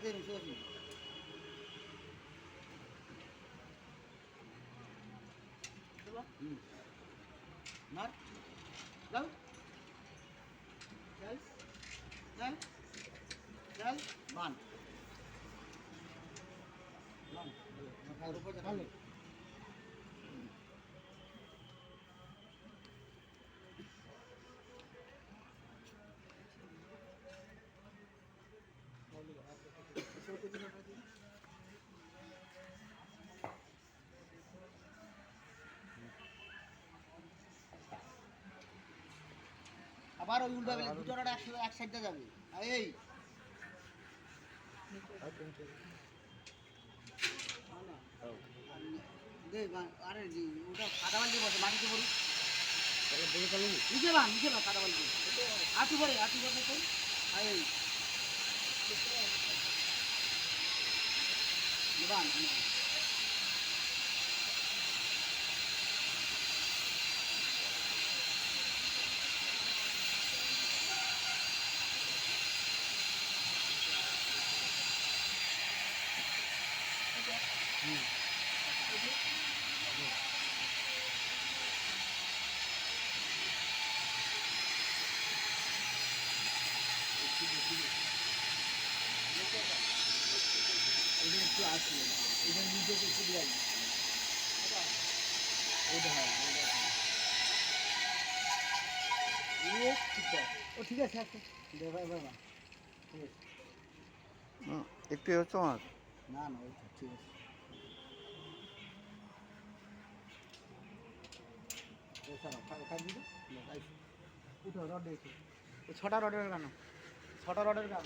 দেবেন সোজাসুজি মার যাও চল চল চল বান বান উপর যা ভালো আবার ওই উল্টা বেলা দুটো রড একসাথে এক সাইডে যাবে এই আরে ওটা কাদা বালতি বসে মাটিতে পড়ি নিচে বা কাদা বালতি আটু পরে তো এই বান এটা একটু আসলে এটা নিজেকে একটু দিলাম ওটা হয় ও ঠিক আছে আচ্ছা ভাই না ঠিক আছে একটু হচ্ছে আমার না না ওই ঠিক আছে উঠো রড ছটা রডের গান